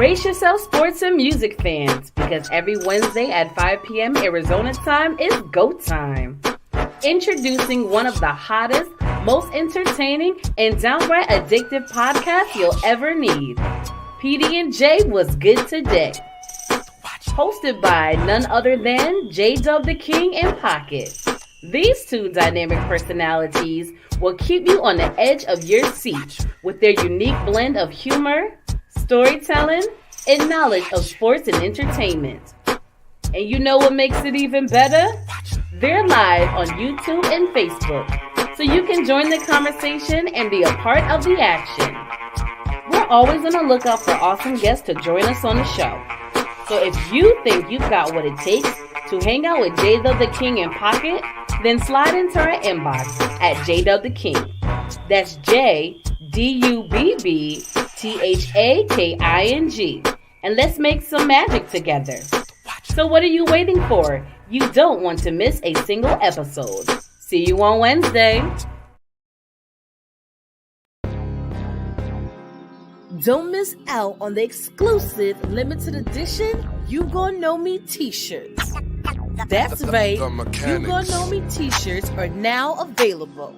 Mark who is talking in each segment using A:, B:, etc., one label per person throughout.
A: Brace yourself, sports and music fans, because every Wednesday at 5 p.m. Arizona time is go time. Introducing one of the hottest, most entertaining, and downright addictive podcasts you'll ever need. PD&J was good today. Hosted by none other than J-Dub the King and Pocket. These two dynamic personalities will keep you on the edge of your seat with their unique blend of humor, storytelling, and knowledge of sports and entertainment. And you know what makes it even better? They're live on YouTube and Facebook, so you can join the conversation and be a part of the action. We're always on the lookout for awesome guests to join us on the show. So if you think you've got what it takes to hang out with J-Dub the King and Pocket, then slide into our inbox at J-Dub the King. That's JDUBBTHAKING. And let's make some magic together. So what are you waiting for? You don't want to miss a single episode. See you on Wednesday. Don't miss out on the exclusive limited edition You Gon' Know Me t-shirts. That's right, You Gon' Know Me t-shirts are now available.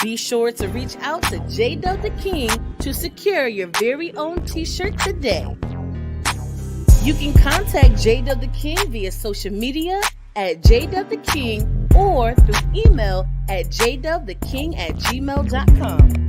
A: Be sure to reach out to J-Dub the King to secure your very own t-shirt today. You can contact J-Dub the King via social media at J-Dub the King or through email at jdubtheking@gmail.com.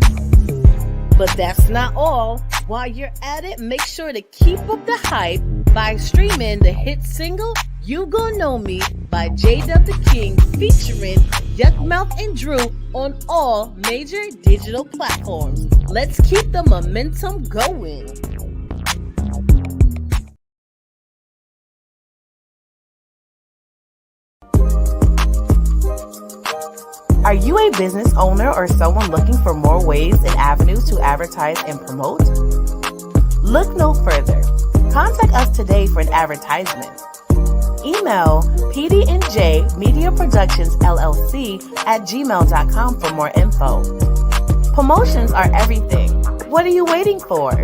A: But that's not all. While you're at it, make sure to keep up the hype by streaming the hit single You Gon' Know Me by J-Dub the King featuring Yuckmouth and Drew on all major digital platforms. Let's keep the momentum going. Are you a business owner or someone looking for more ways and avenues to advertise and promote? Look no further. Contact us today for an advertisement. Email PD&J Media Productions LLC at gmail.com for more info. Promotions are everything. What are you waiting for?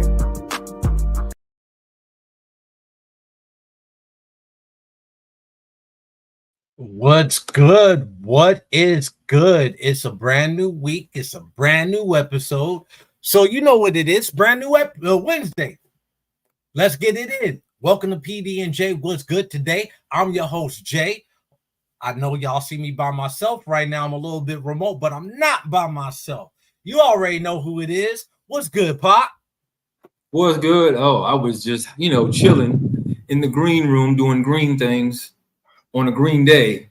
B: What's good? What is good? It's a brand new week. It's a brand new episode. So you know what it is. Brand new Wednesday. Let's get it in. Welcome to PD&J. What's good today? I'm your host, Jay. I know y'all see me by myself right now. I'm a little bit remote, but I'm not by myself. You already know who it is. What's good, Pop?
C: What's good? Oh, I was just, chilling in the green room doing green things on a green day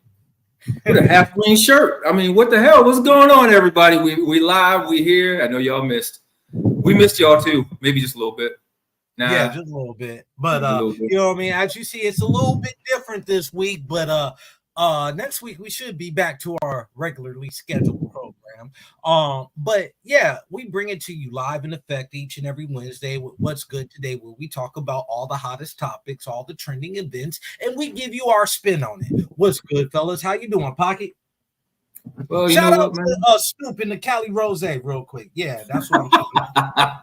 C: with a half green shirt. I mean, what the hell? What's going on, everybody? We live, we here. I know y'all missed. We missed y'all too. Maybe just a little bit.
B: Yeah, just a little bit. But you know what I mean? As you see, it's a little bit different this week, but next week we should be back to our regularly scheduled program. But yeah, we bring it to you live in effect each and every Wednesday with What's Good Today, where we talk about all the hottest topics, all the trending events, and we give you our spin on it. What's good, fellas? How you doing, Pocket?
C: Well,
B: shout out to Snoop and the Cali Rose real quick. Yeah, that's what I'm talking about.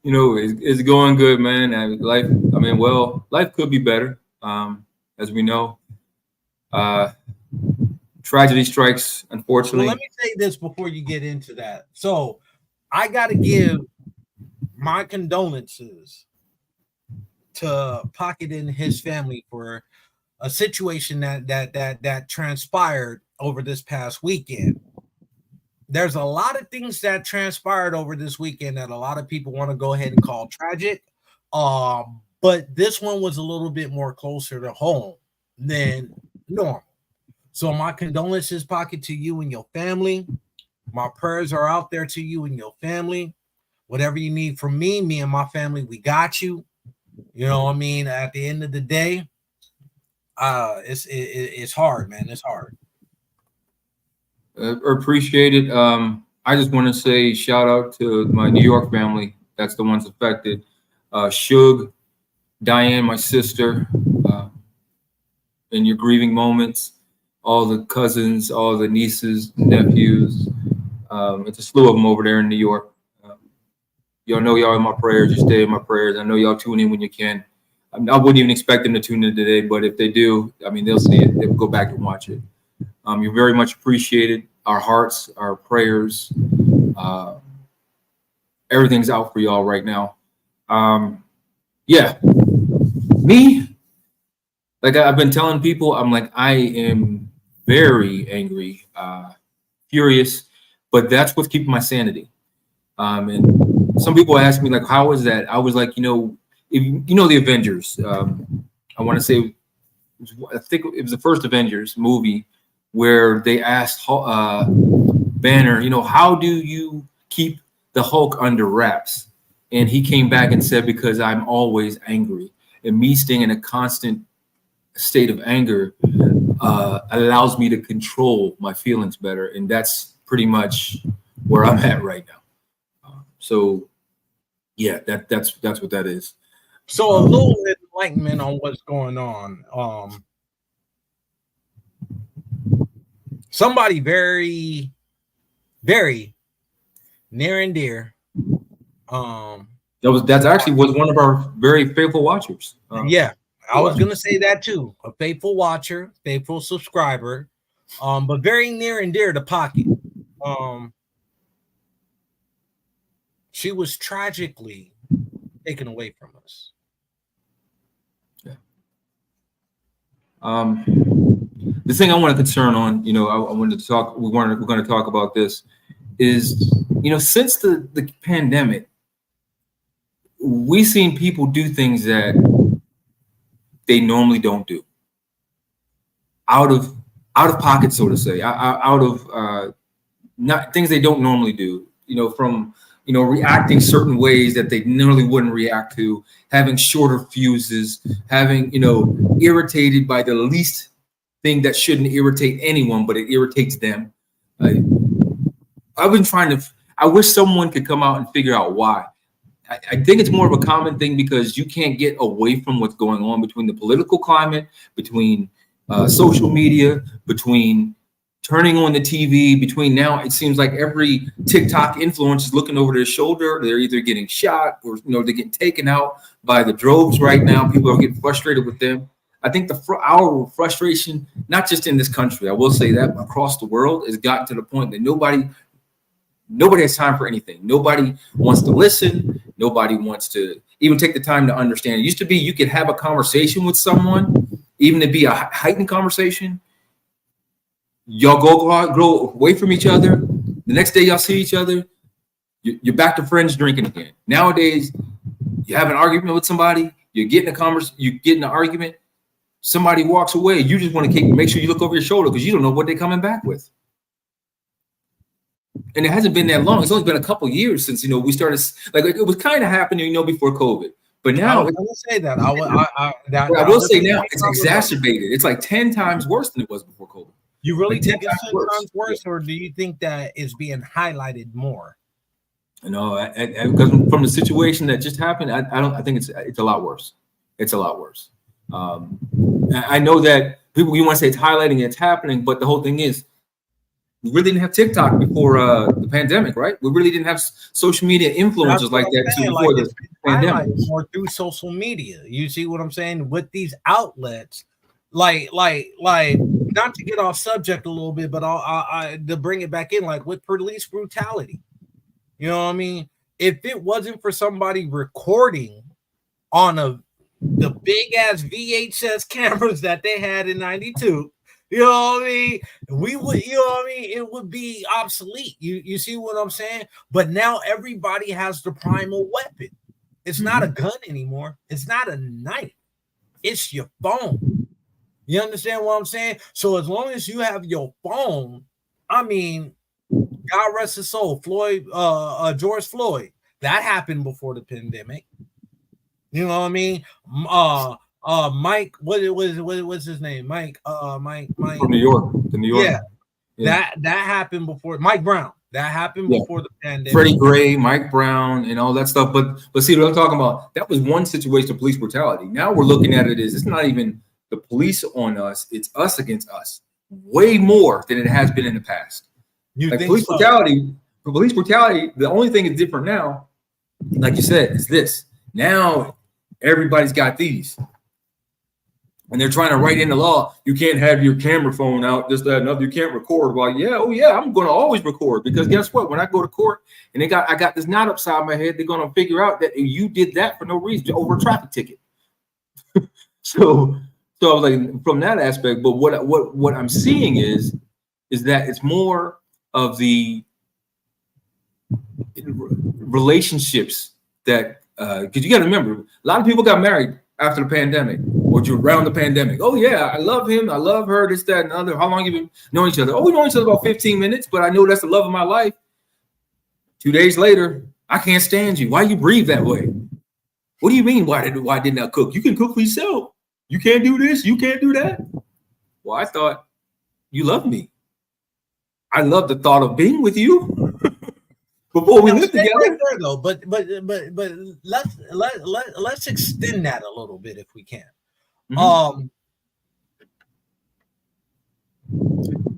C: It's going good, man. And life could be better. As we know, tragedy strikes, unfortunately.
B: Well, let me say this before you get into that. So I got to give my condolences to Pocket and his family for a situation that transpired over this past weekend. There's a lot of things that transpired over this weekend that a lot of people want to go ahead and call tragic. But this one was a little bit more closer to home than normal. So my condolences, Pocket, to you and your family. My prayers are out there to you and your family. Whatever you need from me and my family, we got you. You know what I mean? At the end of the day, it's hard, man. It's hard.
C: Appreciate it. I just want to say shout out to my New York family. That's the ones affected. Suge, Diane, my sister, in your grieving moments, all the cousins, all the nieces, nephews. It's a slew of them over there in New York. Y'all know y'all in my prayers. You stay in my prayers. I know y'all tune in when you can. I wouldn't even expect them to tune in today, but if they do, I mean, they'll see it. They'll go back and watch it. You're very much appreciated. Our hearts, our prayers, everything's out for y'all right now. Yeah, me, like I've been telling people, I'm like, I am very angry, furious, but that's what's keeping my sanity. And some people ask me, like, how is that? I was like, if you know the Avengers, I want to say, I think it was the first Avengers movie where they asked Banner, how do you keep the Hulk under wraps? And he came back and said, because I'm always angry. And me staying in a constant state of anger allows me to control my feelings better. And that's pretty much where I'm at right now. So, yeah, that's what that is.
B: So a little enlightenment on what's going on. Somebody very, very near and dear.
C: That's actually was one of our very faithful watchers.
B: Yeah, I was gonna say that too. A faithful watcher, faithful subscriber, but very near and dear to Pocket. She was tragically taken away from us.
C: Yeah. The thing I want to concern on, I wanted to talk. We're going to talk about this. Is since the pandemic, we've seen people do things that they normally don't do. Out of pocket, so to say, out of not things they don't normally do. From reacting certain ways that they normally wouldn't react to, having shorter fuses, having irritated by the least thing that shouldn't irritate anyone, but it irritates them. I've been trying to. I wish someone could come out and figure out why. I think it's more of a common thing because you can't get away from what's going on between the political climate, between social media, between turning on the TV, between now it seems like every TikTok influencer is looking over their shoulder. They're either getting shot or they're getting taken out by the droves right now. People are getting frustrated with them. I think our frustration, not just in this country, I will say that, but across the world, has gotten to the point that nobody has time for anything. Nobody wants to listen. Nobody wants to even take the time to understand. It used to be you could have a conversation with someone, even to be a heightened conversation. Y'all grow away from each other. The next day y'all see each other, you're back to friends drinking again. Nowadays, you have an argument with somebody, you get in an argument, somebody walks away, you just want to make sure you look over your shoulder because you don't know what they're coming back with. And it hasn't been that long. It's only been a couple years since we started. Like it was kind of happening, before COVID. But now
B: I will say that. I
C: will say now it's exacerbated. It's like 10 times worse than it was before COVID.
B: You really think it's 10 times worse, or do you think that it's being highlighted more?
C: No, because from the situation that just happened, I think it's a lot worse. It's a lot worse. I know that people, you want to say it's highlighting, it's happening, but the whole thing is, we really didn't have TikTok before the pandemic, right? We really didn't have social media influencers like that before the pandemic.
B: More through social media. You see what I'm saying? With these outlets, like not to get off subject a little bit, but I to bring it back in, like with police brutality. You know what I mean? If it wasn't for somebody recording on the big ass VHS cameras that they had in '92. You know what I mean? We would, it would be obsolete. You see what I'm saying? But now everybody has the primal weapon. It's not a gun anymore. It's not a knife. It's your phone. You understand what I'm saying? So as long as you have your phone, I mean, God rest his soul, George Floyd. That happened before the pandemic. You know what I mean? Mike, what's his name? Mike
C: from New York. The New York.
B: Yeah. That happened before Mike Brown. That happened before the pandemic.
C: Freddie Gray, Mike Brown, and all that stuff. But see what I'm talking about? That was one situation of police brutality. Now we're looking at it as it's not even the police on us, it's us against us. Way more than it has been in the past. Police brutality, the only thing is different now like you said, it's this. Now everybody's got these. And they're trying to write in the law, you can't have your camera phone out, this, that, and other. You can't record. Well, yeah, oh yeah, I'm going to always record, because guess what? When I go to court and I got this knot upside my head, they're going to figure out that you did that for no reason, over a traffic ticket. So I was like, from that aspect. But what I'm seeing is that it's more of the relationships that, because you got to remember, a lot of people got married after the pandemic or around the pandemic. Oh yeah, I love him, I love her, this, that, and the other. How long have you been knowing each other? Oh, we know each other about 15 minutes, but I know that's the love of my life. 2 days later, I can't stand you. Why you breathe that way? What do you mean? Why didn't I cook? You can cook for yourself. You can't do this. You can't do that. Well, I thought you loved me. I love the thought of being with you. Before we live together,
B: right there, though. But let's extend that a little bit if we can. Mm-hmm.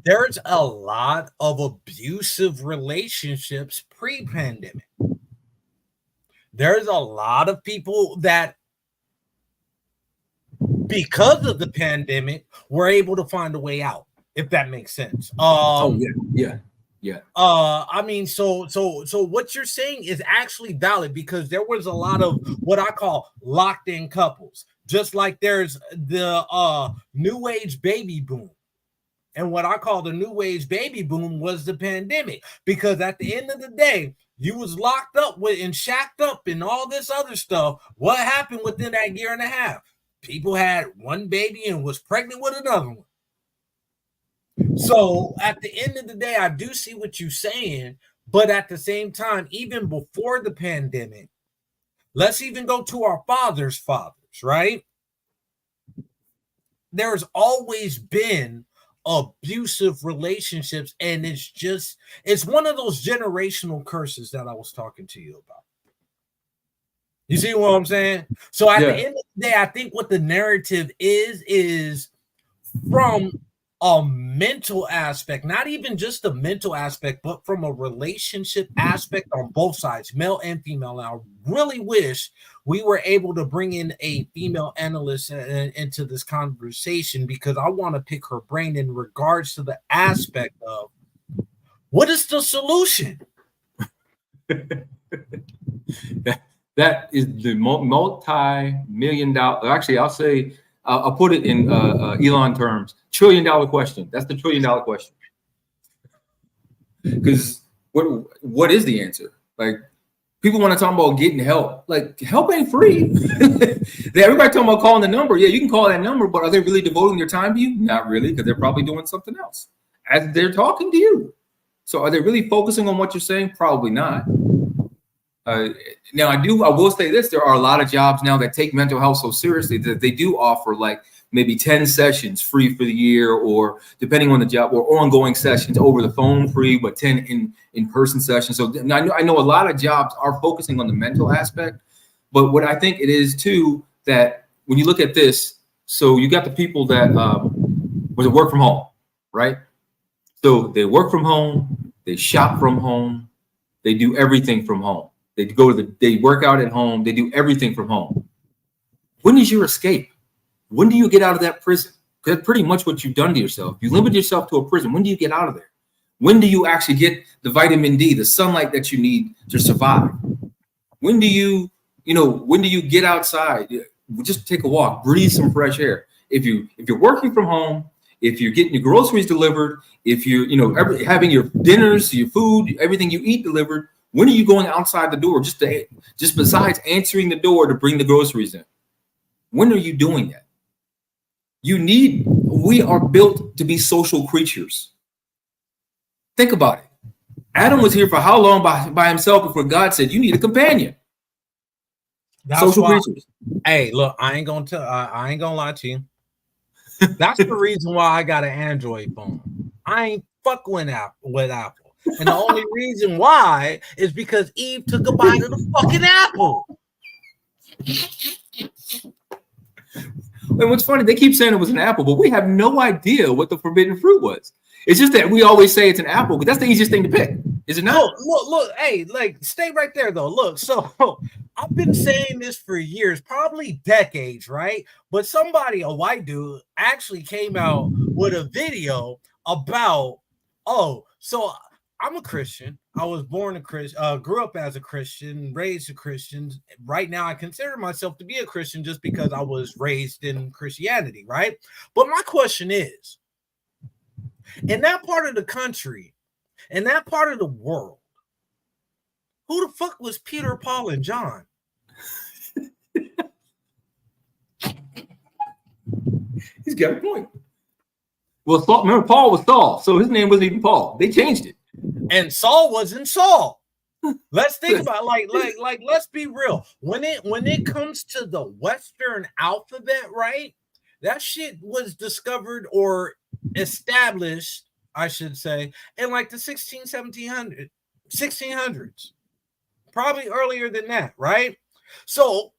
B: There's a lot of abusive relationships pre-pandemic. There's a lot of people that, because of the pandemic, were able to find a way out, if that makes sense.
C: Yeah.
B: I mean, so what you're saying is actually valid, because there was a lot of what I call locked in couples, just like there's the new age baby boom. And what I call the new age baby boom was the pandemic, because at the end of the day, you was locked up with and shacked up and all this other stuff. What happened within that year and a half? People had one baby and was pregnant with another one. So at the end of the day, I do see what you're saying, but at the same time, even before the pandemic, let's even go to our fathers, right? There's always been abusive relationships, and it's one of those generational curses that I was talking to you about. You see what I'm saying? So at the end of the day, I think what the narrative is from a mental aspect, not even just a mental aspect, but from a relationship aspect on both sides, male and female. And I really wish we were able to bring in a female analyst into this conversation, because I want to pick her brain in regards to the aspect of what is the solution?
C: That is the multi-million-dollar, actually, I'll put it in Elon terms, $1 trillion question. That's the $1 trillion question. Because what is the answer? Like, people want to talk about getting help. Like, help ain't free. Everybody talking about calling the number. Yeah, you can call that number, but are they really devoting their time to you? Not really, because they're probably doing something else as they're talking to you. So are they really focusing on what you're saying? Probably not. Now, I will say this: there are a lot of jobs now that take mental health so seriously that they do offer like maybe 10 sessions free for the year, or depending on the job, or ongoing sessions over the phone free, but 10 in-person sessions. So I know a lot of jobs are focusing on the mental aspect, but what I think it is too, that when you look at this, so you got the people that work from home, right? So they work from home, they shop from home, they do everything from home. They work out at home. They do everything from home. When is your escape? When do you get out of that prison? That's pretty much what you've done to yourself. You limit yourself to a prison. When do you get out of there? When do you actually get the vitamin D, the sunlight that you need to survive? When do you get outside? Just take a walk, breathe some fresh air. If you're working from home, if you're getting your groceries delivered, if you're having your dinners, your food, everything you eat delivered. When are you going outside the door just besides answering the door to bring the groceries in? When are you doing that? We are built to be social creatures. Think about it. Adam was here for how long by himself before God said, you need a companion? Social creatures.
B: Hey, look, I ain't gonna lie to you. That's the reason why I got an Android phone. I ain't fucking with Apple. And the only reason why is because Eve took a bite of the fucking apple.
C: And what's funny, they keep saying it was an apple, but we have no idea what the forbidden fruit was. It's just that we always say it's an apple, because that's the easiest thing to pick. Is it not?
B: Look, hey, like, stay right there though. Look, so I've been saying this for years, probably decades, right? But somebody, a white dude, actually came out with a video about, oh, so I'm a Christian. I was born a Christian, grew up as a Christian, raised a Christian. Right now, I consider myself to be a Christian just because I was raised in Christianity, right? But my question is, in that part of the country, in that part of the world, who the fuck was Peter, Paul, and John?
C: He's got a point. Well, Saul, remember Paul was Saul, so his name wasn't even Paul. They changed it.
B: And Saul wasn't Saul. Let's think about like let's be real. When it comes to the Western alphabet, right? That shit was discovered or established, I should say, in like the 1600s. Probably earlier than that, right? So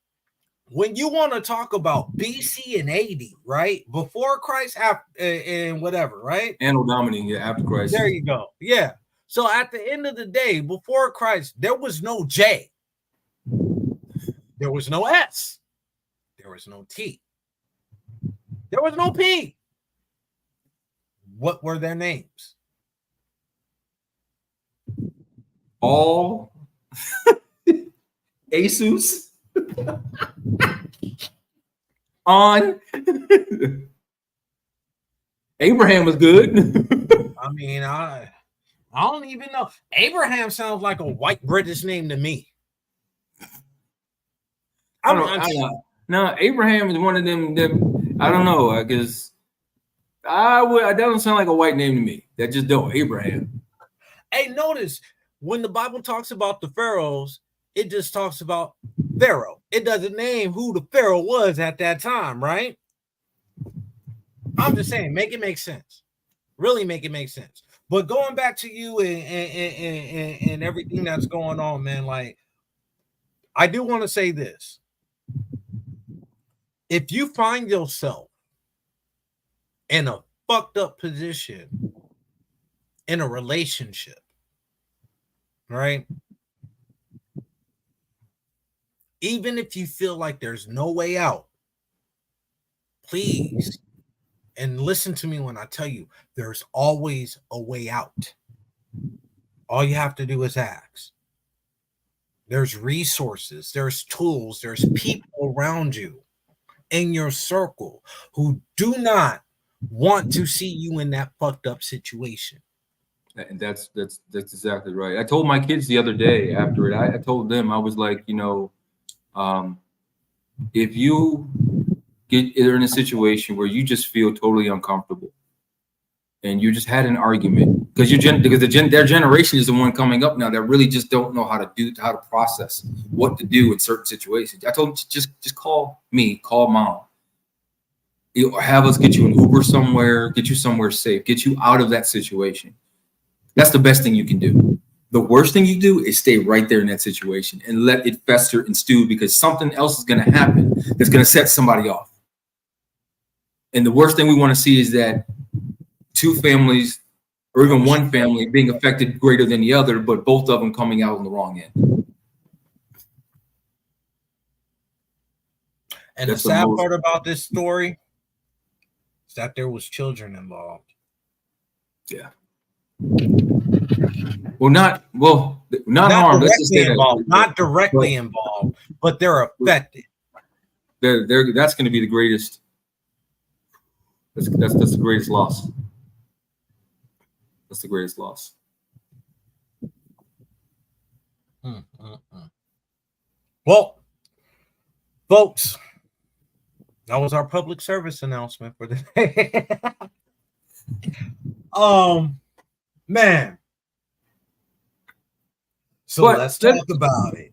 B: when you want to talk about BC and AD, right? Before Christ, after, and whatever, right?
C: Anno Domini, yeah, after Christ.
B: There you go. Yeah. So at the end of the day, before Christ, there was no J. There was no S. There was no T. There was no P. What were their names?
C: All Asus on Abraham was good.
B: I mean, I don't even know. Abraham sounds like a white British name to me.
C: I don't know. No, Abraham is one of them. I don't know, because that doesn't sound like a white name to me. That just don't. Abraham.
B: Hey, notice when the Bible talks about the pharaohs, it just talks about Pharaoh. It doesn't name who the Pharaoh was at that time, right? I'm just saying, make it make sense. Really make it make sense. But going back to you and everything that's going on, man, like, I do want to say this. If you find yourself in a fucked up position in a relationship, right? Even if you feel like there's no way out, please, and listen to me when I tell you, there's always a way out. All you have to do is ask. There's resources, there's tools, there's people around you in your circle who do not want to see you in that fucked up situation.
C: And that's exactly right. I told my kids the other day after it, I told them, I was like, if you get in a situation where you just feel totally uncomfortable and you just had an argument, because their generation is the one coming up now that really just don't know how to process what to do in certain situations. I told them, just call me, call mom. Have us get you an Uber somewhere, get you somewhere safe, get you out of that situation. That's the best thing you can do. The worst thing you do is stay right there in that situation and let it fester and stew, because something else is going to happen that's going to set somebody off. And the worst thing we want to see is that two families or even one family being affected greater than the other, but both of them coming out on the wrong end.
B: And the sad part about this story is that there was children involved.
C: Yeah. Not harmed. Let's just say
B: involved, not directly involved, but they're affected.
C: That's going to be the greatest. That's the greatest loss. That's the greatest loss.
B: Well, folks, that was our public service announcement for the day. Man. So let's talk about it.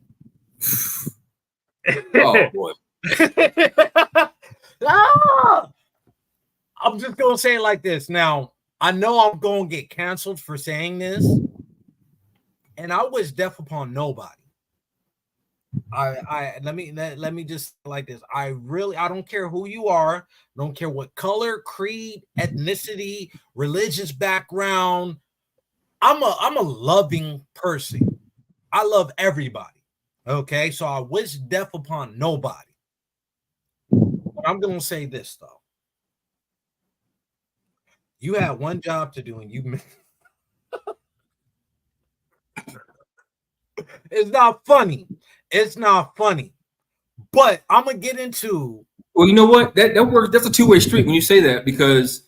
C: Oh boy.
B: I'm just gonna say it like this. Now, I know I'm gonna get canceled for saying this, and I wish death upon nobody. Let me just like this. I don't care who you are, don't care what color, creed, ethnicity, religious background. I'm a loving person. I love everybody. Okay, so I wish death upon nobody. But I'm gonna say this though. You had one job to do, and you it's not funny. It's not funny. But I'm gonna get into
C: Well, you know what? That works. That's a two-way street when you say that, because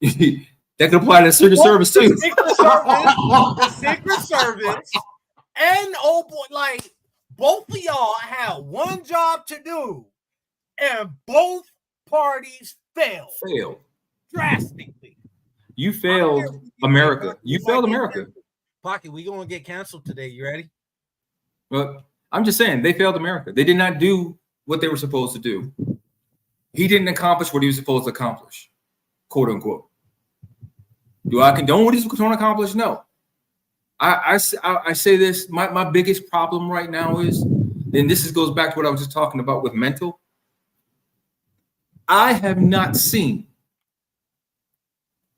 C: that could apply to Secret Service too.
B: the Secret Service, and oh boy, like both of y'all had one job to do, and both parties failed drastically.
C: You failed America. You failed America.
B: Pocket, we gonna get canceled today. You ready?
C: But I'm just saying, they failed America. They did not do what they were supposed to do. He didn't accomplish what he was supposed to accomplish, quote unquote. Do I condone what he's going to accomplish? No. I say this. My biggest problem right now is, and this goes back to what I was just talking about with mental. I have not seen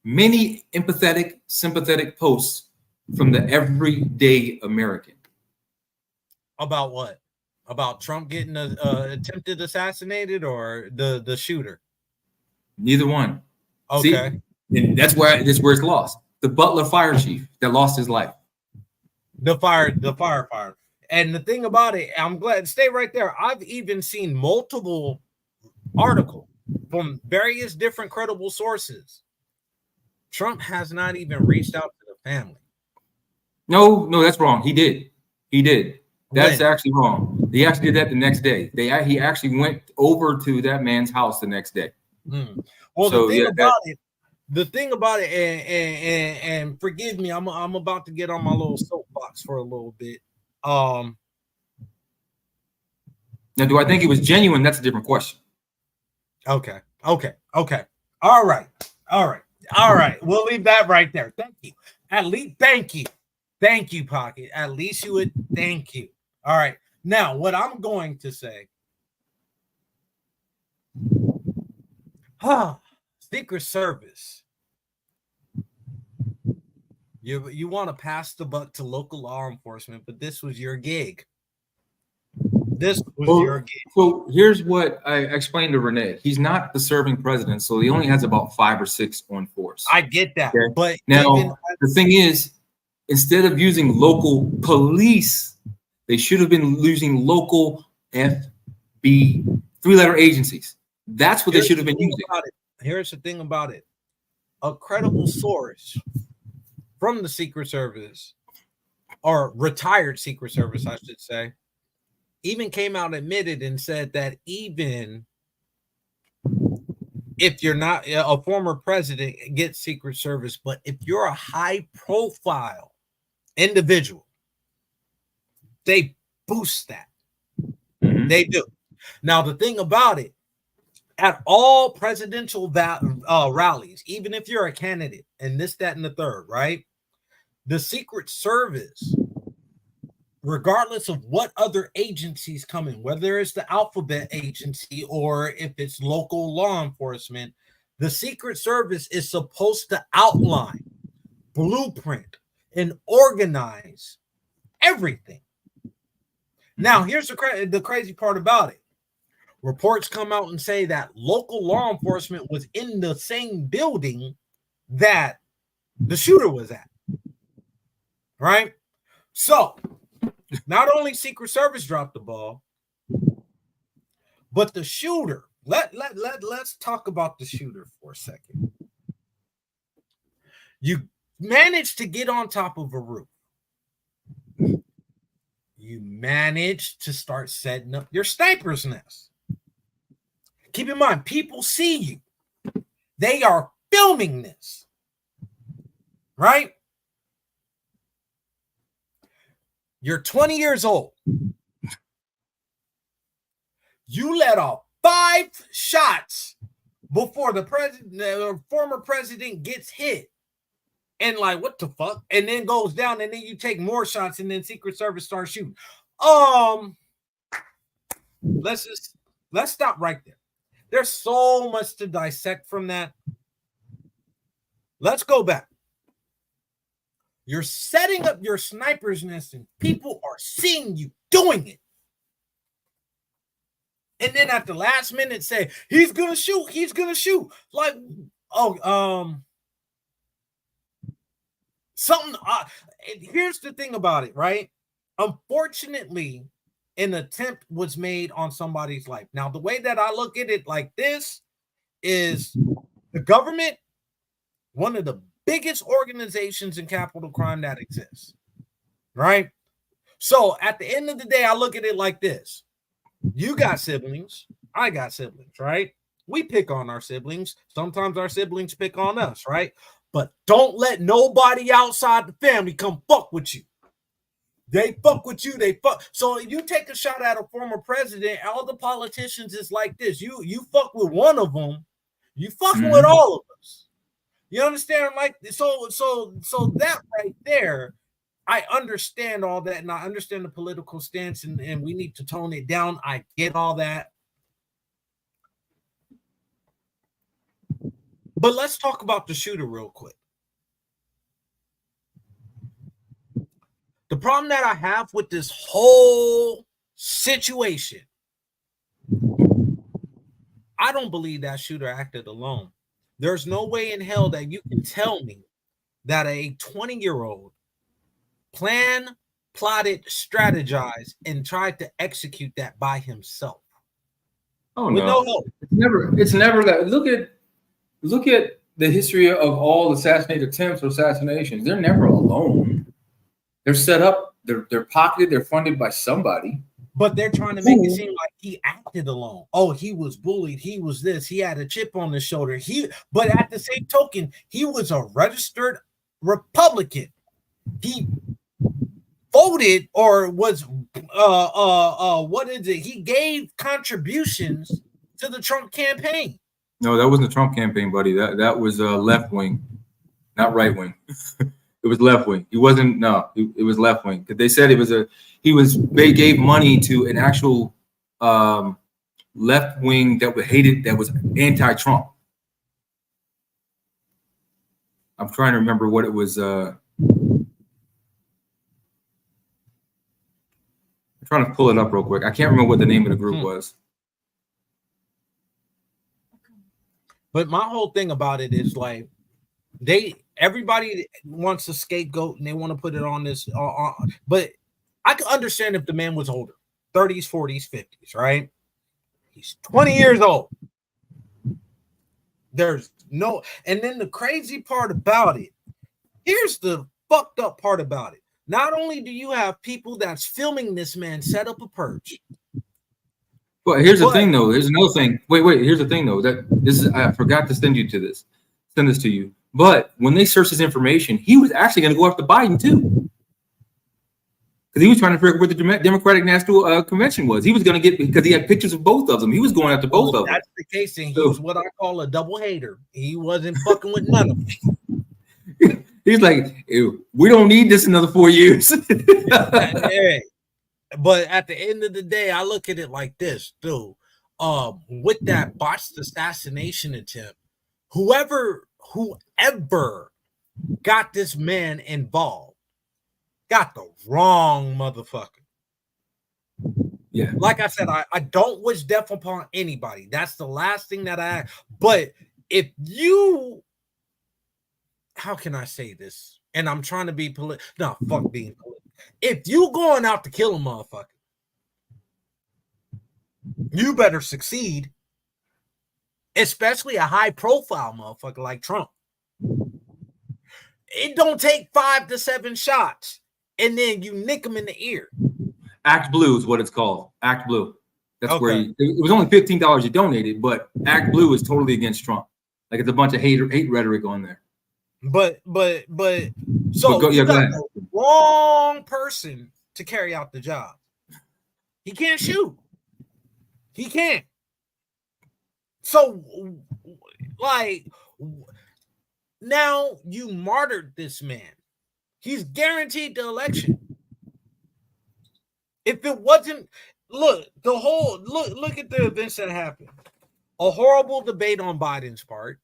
C: many empathetic, sympathetic posts from the everyday American.
B: About what? About Trump getting attempted assassinated, or the shooter?
C: Neither one.
B: Okay.
C: See? And that's where it's lost. The Butler fire chief that lost his life.
B: The firefighter. And the thing about it, I'm glad, stay right there. I've even seen multiple articles from various different credible sources. Trump has not even reached out to the family.
C: No, that's wrong. He did. That's actually wrong. He actually did that the next day. He actually went over to that man's house the next day.
B: Well, so, the thing about it, and forgive me, I'm about to get on my little soapbox for a little bit. Now,
C: do I think it was genuine? That's a different question.
B: Okay. All right. We'll leave that right there. Thank you. At least, thank you, Pocket. At least you would. Thank you. All right. Now, what I'm going to say. Secret Service. You want to pass the buck to local law enforcement, but this was your gig. Your gig.
C: So here's what I explained to Renee. He's not the serving president, so he only has about 5 or 6 on force.
B: I get that. Okay? But
C: now the thing is, instead of using local police, they should have been using local FB 3-letter agencies. That's what they should have been using.
B: Here's the thing about it. A credible source from the Secret Service, or retired Secret Service, I should say, even came out and admitted and said that even if you're not a former president, get Secret Service, but if you're a high profile individual, they boost that. Mm-hmm. They do. Now, the thing about it, at all presidential rallies, even if you're a candidate and this, that, and the third, right? The Secret Service, regardless of what other agencies come in, whether it's the alphabet agency or if it's local law enforcement, the Secret Service is supposed to outline, blueprint, and organize everything. Now, here's the crazy part about it. Reports come out and say that local law enforcement was in the same building that the shooter was at. Right? So, not only Secret Service dropped the ball, but the shooter. Let's talk about the shooter for a second. You managed to get on top of a roof. You managed to start setting up your sniper's nest. Keep in mind, people see you. They are filming this. Right? You're 20 years old. You let off 5 shots before the president, the former president, gets hit. And like, what the fuck? And then goes down, and then you take more shots, and then Secret Service starts shooting. Let's stop right there. There's so much to dissect from that. Let's go back. You're setting up your sniper's nest and people are seeing you doing it. And then at the last minute say, he's gonna shoot. Like, something. Here's the thing about it, right? Unfortunately, an attempt was made on somebody's life. Now, the way that I look at it like this is the government, one of the biggest organizations in capital crime that exists, right? So at the end of the day, I look at it like this. You got siblings, I got siblings, right? We pick on our siblings. Sometimes our siblings pick on us, right? But don't let nobody outside the family come fuck with you. They fuck with you. They fuck. So you take a shot at a former president. All the politicians is like this. You fuck with one of them, you fucking with all of us. You understand? Like so that right there. I understand all that, and I understand the political stance, and we need to tone it down. I get all that. But let's talk about the shooter real quick. The problem that I have with this whole situation, I don't believe that shooter acted alone. There's no way in hell that you can tell me that a 20-year-old planned, plotted, strategized, and tried to execute that by himself.
C: Oh no help. It's never that. Look at the history of all assassinated attempts or assassinations. They're never alone. They're set up, they're pocketed, they're funded by somebody.
B: But they're trying to make it seem like he acted alone. Oh, he was bullied, he was this, he had a chip on his shoulder. But at the same token, he was a registered Republican. He voted or was what is it? He gave contributions to the Trump campaign.
C: No, that wasn't the Trump campaign, buddy. That was left wing, not right wing. It was left wing. He wasn't. No, it was left wing. They said they gave money to an actual left wing that was anti-Trump. I'm trying to remember what it was. I'm trying to pull it up real quick. I can't remember what the name of the group was.
B: But my whole thing about it is like everybody wants a scapegoat and they want to put it on this. But I can understand if the man was older, 30s, 40s, 50s, right? He's 20 years old. There's no, and then the crazy part about it, here's the fucked up part about it. Not only do you have people that's filming this man set up a purge.
C: But here's the thing, though. Here's another thing. Wait. Here's the thing, though. I forgot to send this to you. But when they searched his information, he was actually going to go after Biden too, because he was trying to figure out where the Democratic National Convention was. He was going to get, because he had pictures of both of them. He was going after both of them.
B: That's the case, and he was what I call a double hater. He wasn't fucking with none of them.
C: He's like, we don't need this another 4 years.
B: Hey. But at the end of the day, I look at it like this, dude. With that botched assassination attempt, whoever got this man involved got the wrong motherfucker.
C: Yeah.
B: Like I said, I don't wish death upon anybody. That's the last thing that I. But if you, how can I say this? And I'm trying to be political. No, fuck being political. If you going out to kill a motherfucker, you better succeed. Especially a high-profile motherfucker like Trump. It don't take 5 to 7 shots, and then you nick him in the ear.
C: Act Blue is what it's called. Act Blue. That's where it was only $15 you donated, but Act Blue is totally against Trump. Like, it's a bunch of hate rhetoric on there.
B: But so you got the wrong person to carry out the job. He can't shoot. He can't. So, like, now you martyred this man. He's guaranteed the election. If it wasn't, look at the events that happened. A horrible debate on Biden's part.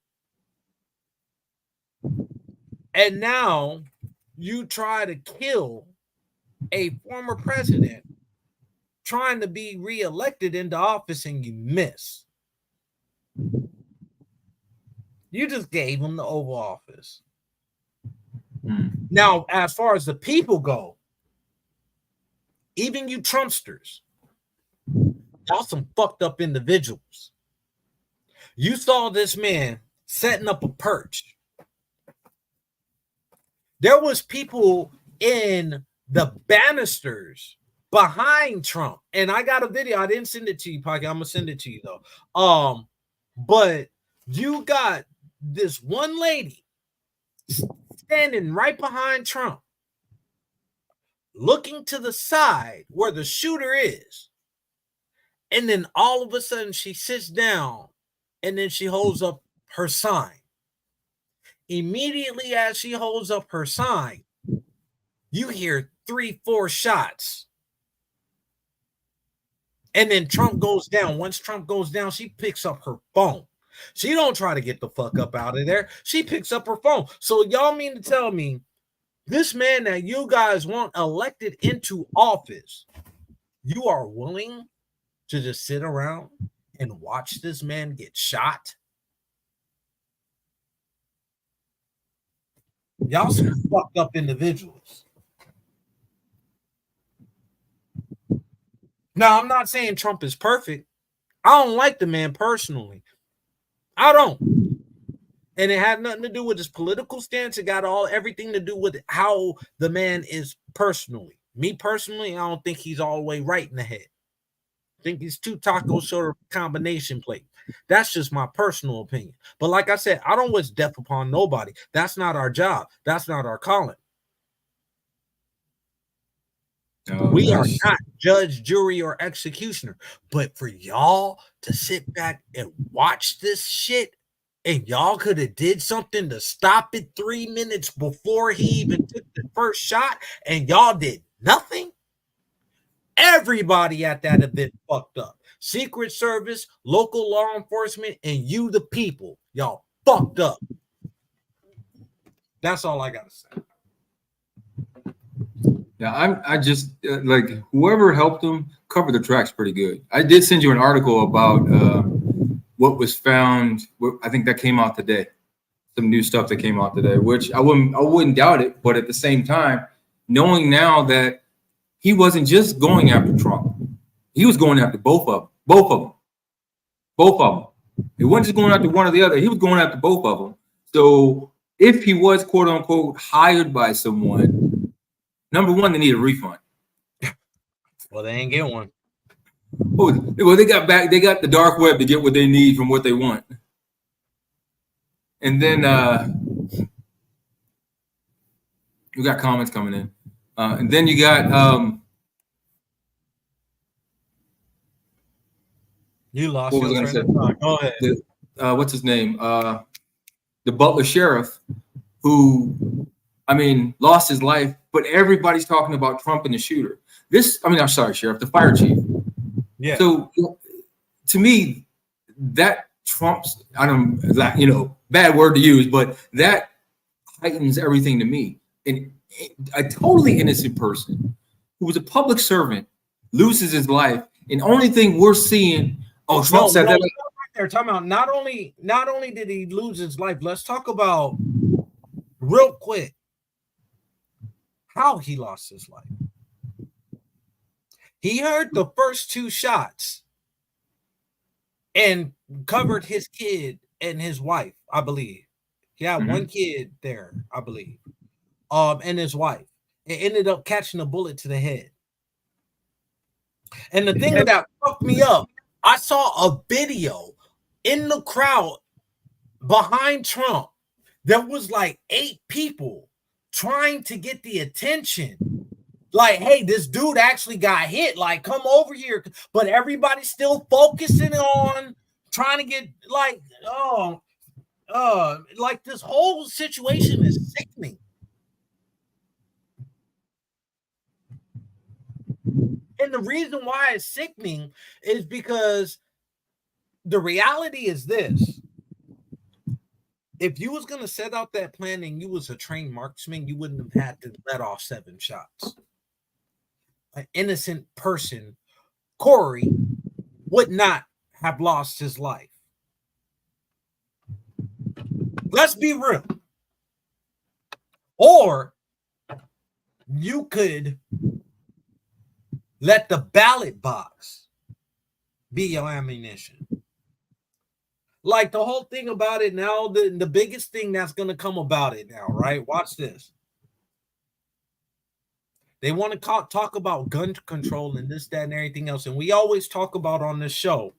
B: And now you try to kill a former president trying to be reelected into office and you miss. You just gave him the Oval Office. Now, as far as the people go, even you Trumpsters, y'all some fucked up individuals. You saw this man setting up a perch. There was people in the banisters behind Trump, and I got a video. I didn't send it to you, Pocket. I'm gonna send it to you though. But you got this one lady standing right behind Trump, looking to the side where the shooter is, and then all of a sudden she sits down, and then she holds up her sign. Immediately as she holds up her sign, you hear 3-4 shots. And then Trump goes down. Once Trump goes down, she picks up her phone. She don't try to get the fuck up out of there. She picks up her phone. So y'all mean to tell me this man that you guys want elected into office, you are willing to just sit around and watch this man get shot? Y'all some fucked up individuals. Now, I'm not saying Trump is perfect. I don't like the man personally. I don't. And it had nothing to do with his political stance. It got everything to do with how the man is personally. Me personally, I don't think he's all the way right in the head. I think he's two taco sort of combination plate. That's just my personal opinion. But like I said, I don't wish death upon nobody. That's not our job. That's not our calling. We are not judge, jury, or executioner. But for y'all to sit back and watch this shit, and y'all could have did something to stop it 3 minutes before he even took the first shot, and y'all did nothing. Everybody at that event fucked up. Secret Service, local law enforcement, and you, the people. Y'all fucked up. That's all I gotta say.
C: Yeah, I just like whoever helped him cover the tracks pretty good. I did send you an article about what was found. I think that came out today. Some new stuff that came out today, which I wouldn't doubt it. But at the same time, knowing now that he wasn't just going after Trump, he was going after both of them. He wasn't just going after one or the other. He was going after both of them. So if he was quote unquote hired by someone, number one, they need a refund.
B: Well, they ain't get one.
C: Well, they got the dark web to get what they need from what they want. And then we got comments coming in. And then you got
B: you lost.
C: What was I going to say?
B: Go ahead.
C: What's his name? The Butler sheriff, who, I mean, lost his life, but everybody's talking about Trump and the shooter. I'm sorry, sheriff, the fire chief.
B: Yeah.
C: So to me, that trumps, bad word to use, but that heightens everything to me. And a totally innocent person who was a public servant loses his life, and only thing we're seeing, Trump said that.
B: They're talking about not only did he lose his life, let's talk about real quick how he lost his life. He heard the first two shots and covered his kid and his wife, I believe. He had one kid there, I believe, and his wife. It ended up catching a bullet to the head. And the thing that fucked me up, I saw a video in the crowd behind Trump. There was like 8 people trying to get the attention. Like, hey, this dude actually got hit. Like, come over here. But everybody's still focusing on trying to get like this whole situation is sickening. And the reason why it's sickening is because the reality is this. if you was gonna set out that plan and you was a trained marksman, you wouldn't have had to let off 7 shots. An innocent person, Corey, would not have lost his life. Let's be real. Or you could let the ballot box be your ammunition. Like the whole thing about it now, the biggest thing that's going to come about it now, right? Watch this. They want to talk about gun control and this, that, and everything else. And we always talk about on this show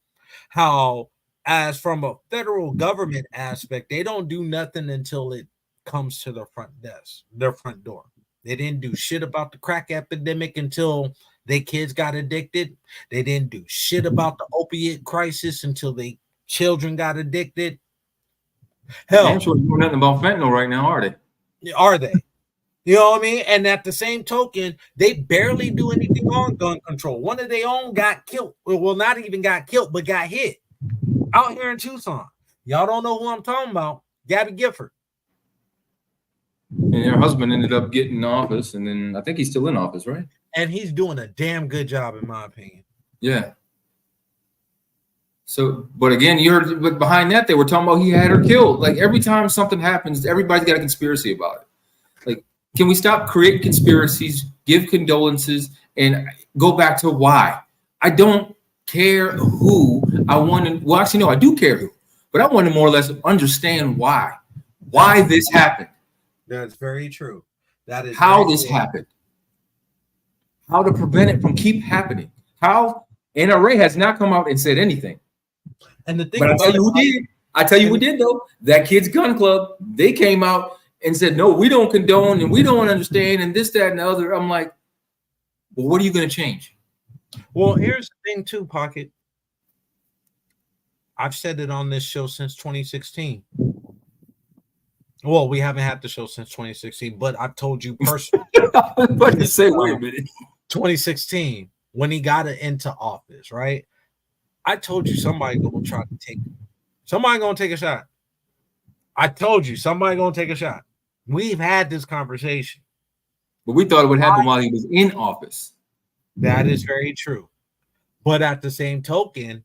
B: how, as from a federal government aspect, they don't do nothing until it comes to their front desk, their front door. They didn't do shit about the crack epidemic until their kids got addicted. They didn't do shit about the opiate crisis until they children got addicted. Hell,
C: I'm sure you know nothing about fentanyl right now, are they?
B: Are they? You know what I mean? And at the same token, they barely do anything on gun control. One of their own got killed. Well, not even got killed, but got hit out here in Tucson. Y'all don't know who I'm talking about. Gabby Gifford.
C: And her husband ended up getting in office, and then I think he's still in office, right?
B: And he's doing a damn good job, in my opinion.
C: Yeah. So, but again, but behind that, they were talking about he had her killed. Like every time something happens, everybody's got a conspiracy about it. Like, can we stop creating conspiracies, give condolences, and go back to why? I don't care who. I want to, well, actually, no, I do care who, but I want to more or less understand why this happened.
B: That's very true. That is
C: how this happened. How to prevent it from keep happening. How NRA has not come out and said anything.
B: And the thing,
C: but I tell you who did. I tell you who did though. That Kids Gun Club. They came out and said, "No, we don't condone and we don't understand and this, that, and the other." I'm like, well, what are you going to change?
B: Well, here's the thing, too, Pocket. I've said it on this show since 2016. Well, we haven't had the show since 2016, but I've told you personally.
C: But to say, wait a minute.
B: 2016, when he got into office, right? I told you somebody gonna try to take. Somebody gonna take a shot. I told you somebody gonna take a shot. We've had this conversation.
C: But we thought it would happen while he was in office.
B: That is very true. But at the same token,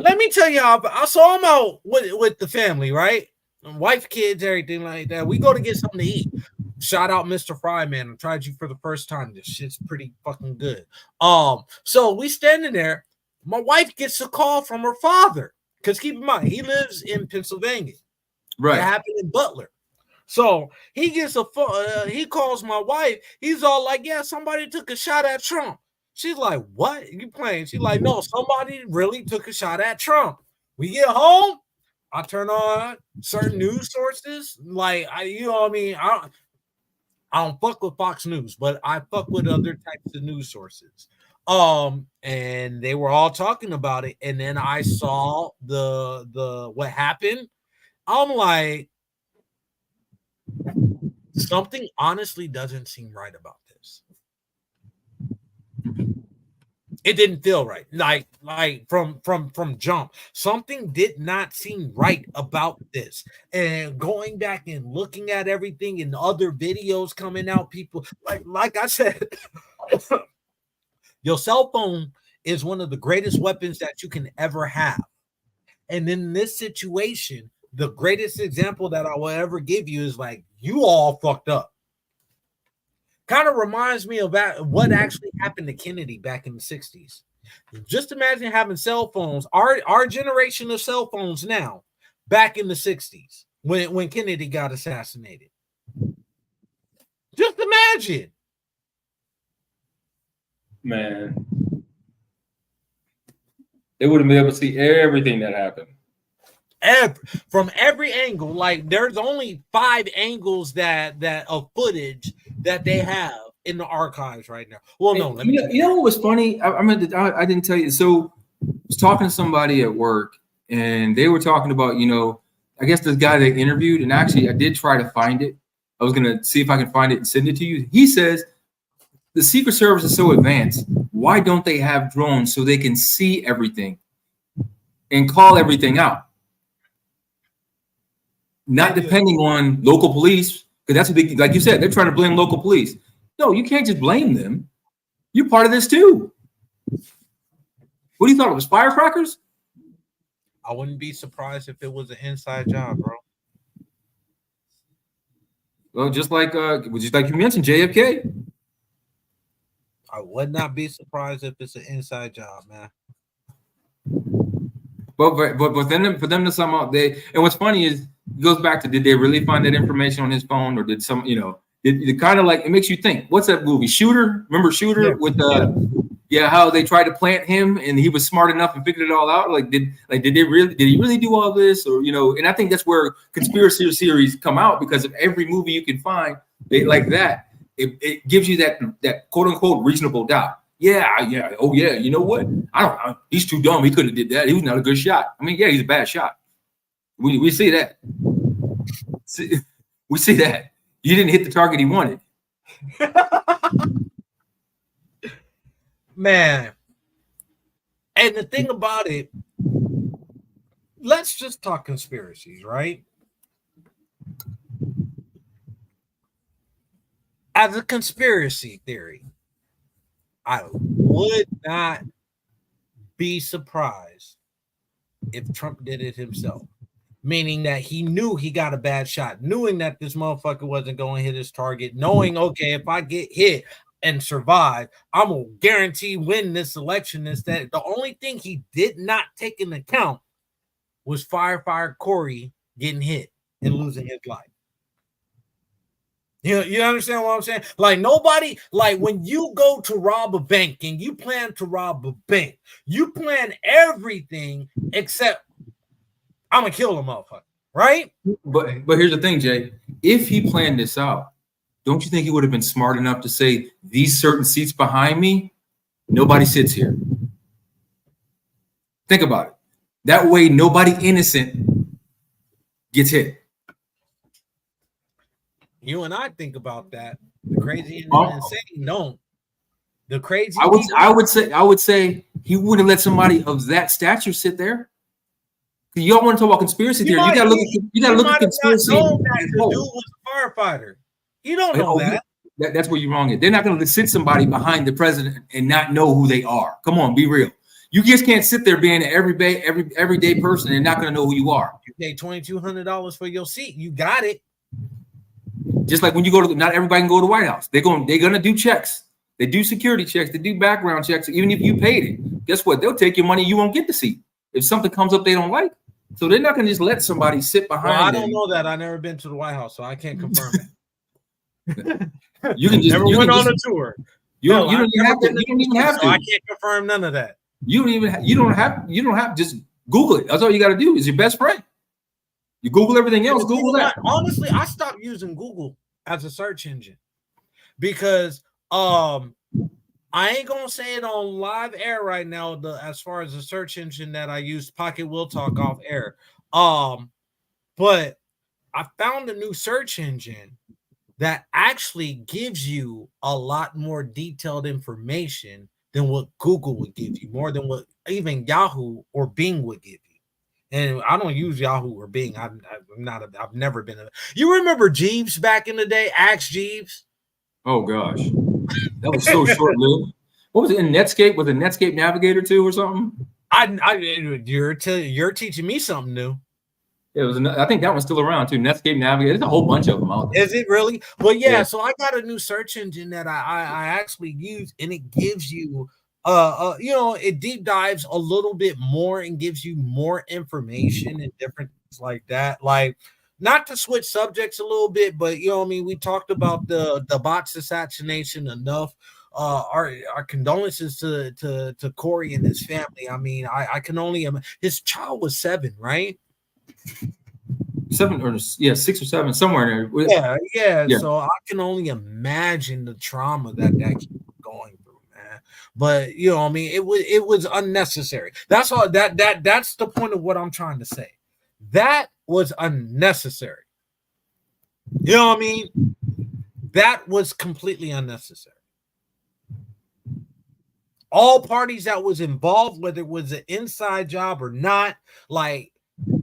B: let me tell y'all, I saw him out with the family, right? Wife, kids, everything like that. We go to get something to eat. Shout out Mr. Fryman. I tried you for the first time. This shit's pretty fucking good. So we standing there. My wife gets a call from her father. Because keep in mind, he lives in Pennsylvania.
C: Right.
B: It happened in Butler. So he gets a phone. He calls my wife. He's all like, "Yeah, somebody took a shot at Trump." She's like, "What? You playing?" She's like, "No, somebody really took a shot at Trump." We get home. I turn on certain news sources. Like, you know what I mean? I don't fuck with Fox News, but I fuck with other types of news sources. And they were all talking about it. And then I saw the what happened. I'm like, something honestly doesn't seem right about this. It didn't feel right. Like from jump, something did not seem right about this. And going back and looking at everything and other videos coming out, people like I said, your cell phone is one of the greatest weapons that you can ever have. And in this situation, the greatest example that I will ever give you is like, you all fucked up. Kind of reminds me of what actually happened to Kennedy back in the 60s. Just imagine having cell phones, our generation of cell phones now, back in the 60s when Kennedy got assassinated. Just imagine.
C: Man. They wouldn't be able to see everything that happened.
B: From every angle, like there's only 5 angles that of footage that they have in the archives right now. Well, no,
C: you know what was funny? I didn't tell you. So I was talking to somebody at work, and they were talking about, I guess this guy they interviewed, and actually I did try to find it. I was gonna see if I can find it and send it to you. He says the Secret Service is so advanced. Why don't they have drones so they can see everything and call everything out? not depending on local police, because that's a big, like you said, they're trying to blame local police. No, you can't just blame them. You're part of this too. What do you thought it was, firecrackers?
B: I wouldn't be surprised if it was an inside job, bro.
C: Well, just like you mentioned, JFK.
B: I would not be surprised if it's an inside job, man.
C: But then for them to somehow and what's funny is it goes back to, did they really find that information on his phone, or did some, it kind of like, it makes you think, what's that movie, Shooter? Remember Shooter with how they tried to plant him and he was smart enough and figured it all out. Did he really do all this? Or, and I think that's where conspiracy series come out, because of every movie you can find like that, it gives you that quote unquote reasonable doubt. Yeah. Oh yeah. You know what? He's too dumb. He couldn't have did that. He was not a good shot. I mean, yeah, he's a bad shot. We see that. We see that. You didn't hit the target he wanted.
B: Man. And the thing about it, let's just talk conspiracies, right? As a conspiracy theory, I would not be surprised if Trump did it himself, meaning that he knew he got a bad shot, knowing that this motherfucker wasn't going to hit his target, knowing, okay, if I get hit and survive, I'm going to guarantee win this election. Instead, the only thing he did not take into account was firefighter Corey getting hit and losing his life. You understand what I'm saying? Like, nobody, like, when you go to rob a bank and you plan to rob a bank, you plan everything except I'm gonna kill a motherfucker, right?
C: But here's the thing, Jay. If he planned this out, don't you think he would have been smart enough to say, these certain seats behind me, nobody sits here? Think about it. That way, nobody innocent gets hit.
B: You and I think about that. The crazy and the insane don't. The crazy.
C: I would say he wouldn't let somebody of that stature sit there. You don't want to talk about conspiracy theory. You gotta look at conspiracy.
B: That the dude was a firefighter. You don't know that.
C: That's where you're wrong. They're not going to sit somebody behind the president and not know who they are. Come on, be real. You just can't sit there being an everyday person and not going to know who you are.
B: You pay $2,200 for your seat. You got it.
C: Just like when you go to, not everybody can go to the White House. They're going to do checks. They do security checks. They do background checks. Even if you paid it, guess what? They'll take your money. You won't get the seat if something comes up they don't like. So they're not going to just let somebody sit behind.
B: Well, I don't know that. I've never been to the White House, so I can't confirm it.
C: You can just
B: never went on a tour.
C: You don't even have to.
B: So I can't confirm none of that.
C: You don't have just Google it. That's all you got to do. Is your best friend. You Google everything else. Google that.
B: Honestly, I stopped using Google as a search engine because I ain't gonna say it on live air right now. As far as the search engine that I use, Pocket will talk off air. But I found a new search engine that actually gives you a lot more detailed information than what Google would give you, more than what even Yahoo or Bing would give you. And I don't use Yahoo or Bing. I've never been. You remember Jeeves back in the day? Ask Jeeves.
C: Oh gosh, that was so short lived. What was it in Netscape? Was it Netscape Navigator 2 or something?
B: You're teaching me something new.
C: It was. I think that one's still around too. Netscape Navigator. There's a whole bunch of them out there.
B: Is it really? Well, yeah. So I got a new search engine that I actually use, and it gives you, it deep dives a little bit more and gives you more information and different things like that. Like, not to switch subjects a little bit, but we talked about the bots assassination enough. Our condolences to Corey and his family. I mean, I can only his child was 7, right?
C: 7 or 6 or 7, somewhere in
B: there. Yeah. So I can only imagine the trauma that keeps going through, man. But it was unnecessary. That's all. That's the point of what I'm trying to say. That was unnecessary. You know what I mean? That was completely unnecessary. All parties that was involved, whether it was an inside job or not, like,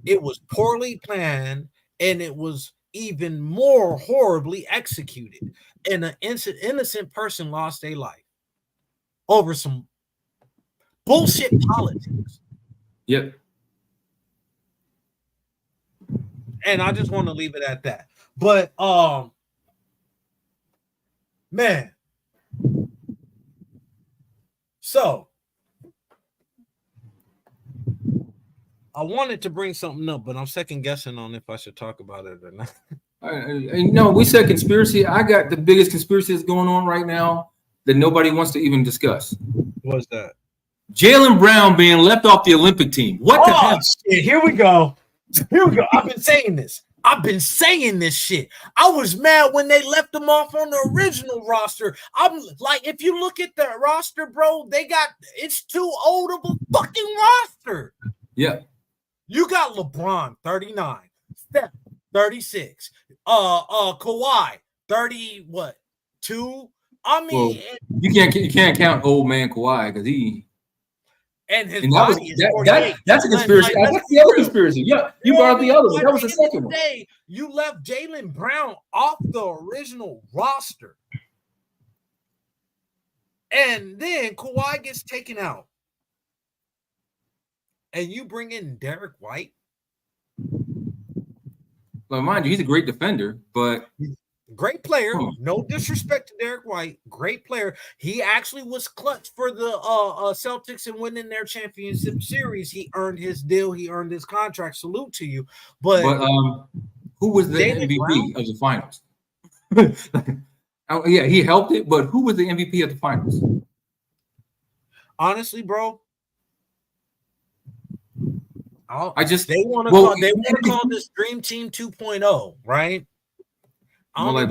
B: it was poorly planned, and it was even more horribly executed. And an innocent person lost their life over some bullshit politics.
C: Yep.
B: And I just want to leave it at that. But man. So I wanted to bring something up, but I'm second guessing on if I should talk about it or not.
C: No, we said conspiracy. I got the biggest conspiracy that's going on right now that nobody wants to even discuss.
B: What's that?
C: Jaylen Brown being left off the Olympic team. What the hell?
B: Shit, here we go. I've been saying this. Shit. I was mad when they left them off on the original roster. I'm like, if you look at the roster, bro, it's too old of a fucking roster.
C: Yeah.
B: You got LeBron, 39, Steph, 36, Kawhi, 30, what, 2? I mean,
C: well, you can't count old man Kawhi because he.
B: And his body is 48.
C: That's a conspiracy. That's the other conspiracy. Yeah, you brought up the other one. That was the second one.
B: You left Jaylen Brown off the original roster. And then Kawhi gets taken out. And you bring in Derek White.
C: Well, mind you, he's a great defender, but
B: great player. No disrespect to Derek White. Great player. He actually was clutch for the Celtics in winning their championship series. He earned his deal. He earned his contract. Salute to you. But
C: who was the MVP of the finals? Yeah, he helped it, but who was the MVP of the finals?
B: Honestly, bro, they want to call this Dream Team 2.0, right? I don't